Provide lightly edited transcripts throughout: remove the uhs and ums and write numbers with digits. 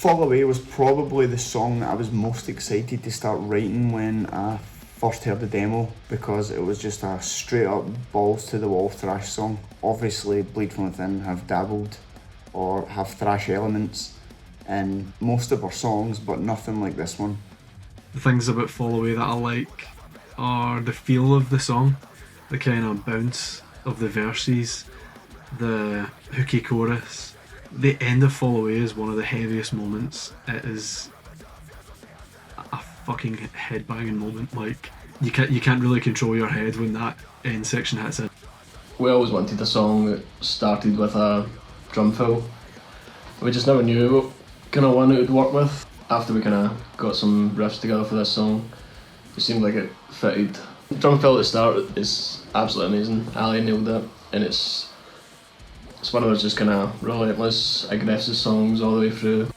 Fall Away was probably the song that I was most excited to start writing when I first heard the demo, because it was just a straight up balls to the wall thrash song. Obviously Bleed From Within have dabbled or have thrash elements in most of our songs, but nothing like this one. The things about Fall Away that I like are the feel of the song, the kind of bounce of the verses, the hooky chorus. The end of Fall Away is one of the heaviest moments. It is a fucking head-banging moment. Like, you can't really control your head when that end section hits in. We always wanted a song that started with a drum fill. We just never knew what kind of one it would work with. After we kind of got some riffs together for this song, it seemed like it fitted. The drum fill at the start is absolutely amazing. Ali nailed it, and it's one of those just kind of relentless, aggressive songs all the way through.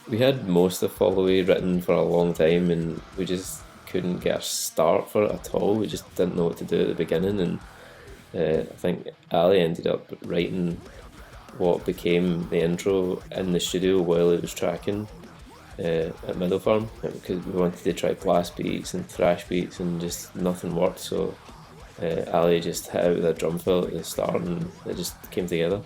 We had most of Fall Away written for a long time, and we just couldn't get a start for it at all. We just didn't know what to do at the beginning, and I think Ali ended up writing what became the intro in the studio while he was tracking at Middle Farm, because we wanted to try blast beats and thrash beats and just nothing worked, so Ali just hit out with a drum fill at the start and it just came together.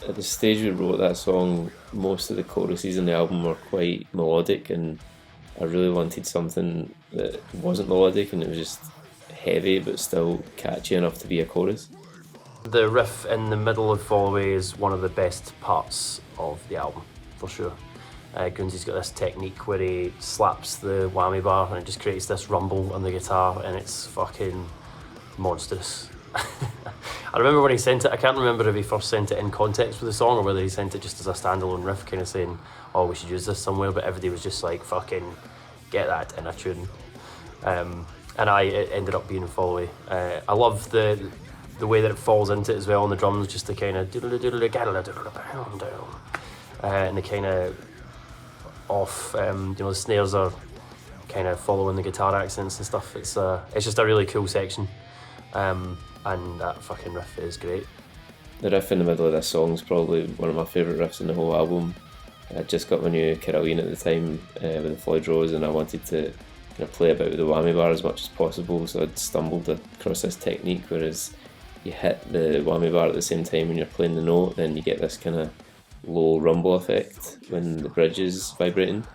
At the stage we wrote that song, most of the choruses in the album were quite melodic, and I really wanted something that wasn't melodic and it was just heavy but still catchy enough to be a chorus. The riff in the middle of Fall Away is one of the best parts of the album, for sure. Gunzy's got this technique where he slaps the whammy bar and it just creates this rumble on the guitar, and it's fucking monstrous. I remember when he sent it, I can't remember if he first sent it in context with the song or whether he sent it just as a standalone riff, kind of saying, oh, we should use this somewhere, but everybody was just like, fucking get that in a tune. And it ended up being Fall Away. I love the way that it falls into it as well on the drums, just the kind of and the kind of off, the snares are kind of following the guitar accents and stuff. It's just a really cool section. And that fucking riff is great. The riff in the middle of this song is probably one of my favourite riffs in the whole album. I just got my new Caroline at the time with the Floyd Rose, and I wanted to kind of play about with the whammy bar as much as possible, so I'd stumbled across this technique, whereas you hit the whammy bar at the same time when you're playing the note, then you get this kind of low rumble effect when the bridge is vibrating.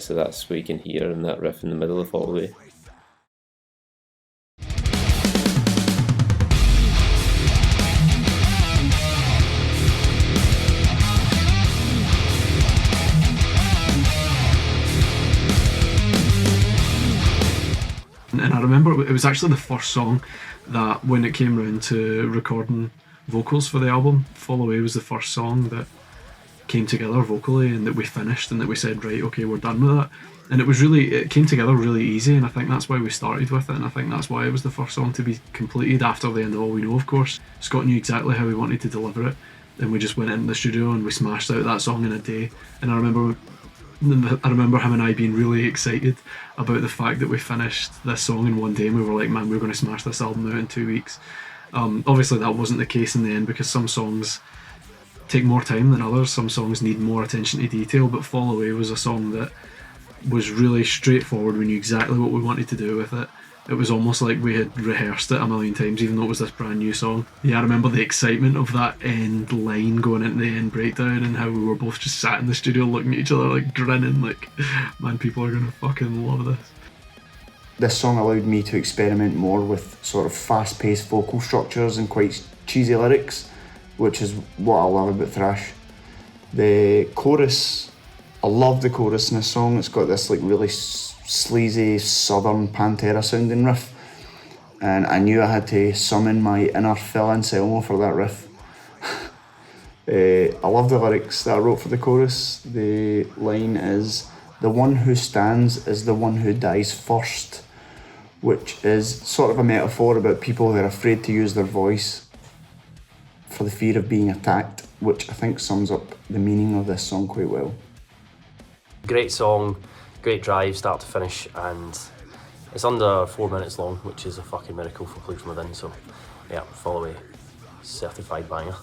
So that's what you can hear in that riff in the middle of Fall Away. And I remember it was actually the first song that, when it came round to recording vocals for the album, Fall Away was the first song that came together vocally and that we finished and that we said, right, okay, we're done with that. And it came together really easy, and I think that's why we started with it, and I think that's why it was the first song to be completed after the end of All We Know, of course. Scott knew exactly how we wanted to deliver it, and we just went into the studio and we smashed out that song in a day. And I remember him and I being really excited about the fact that we finished this song in one day, and we were like, man, we're going to smash this album out in 2 weeks. Obviously that wasn't the case in the end, because some songs take more time than others, some songs need more attention to detail, but Fall Away was a song that was really straightforward. We knew exactly what we wanted to do with it. It was almost like we had rehearsed it a million times, even though it was this brand new song. Yeah, I remember the excitement of that end line going into the end breakdown, and how we were both just sat in the studio looking at each other like grinning, like, man, people are gonna fucking love this. This song allowed me to experiment more with sort of fast-paced vocal structures and quite cheesy lyrics, which is what I love about thrash. The chorus, I love the chorus in this song. It's got this like really sleazy southern Pantera sounding riff, and I knew I had to summon my inner Phil Anselmo for that riff. I love the lyrics that I wrote for the chorus. The line is, "The one who stands is the one who dies first," which is sort of a metaphor about people who are afraid to use their voice for the fear of being attacked, which I think sums up the meaning of this song quite well. Great song, great drive, start to finish, and it's under 4 minutes long, which is a fucking miracle for Bleed From Within. So, yeah, Fall Away, certified banger.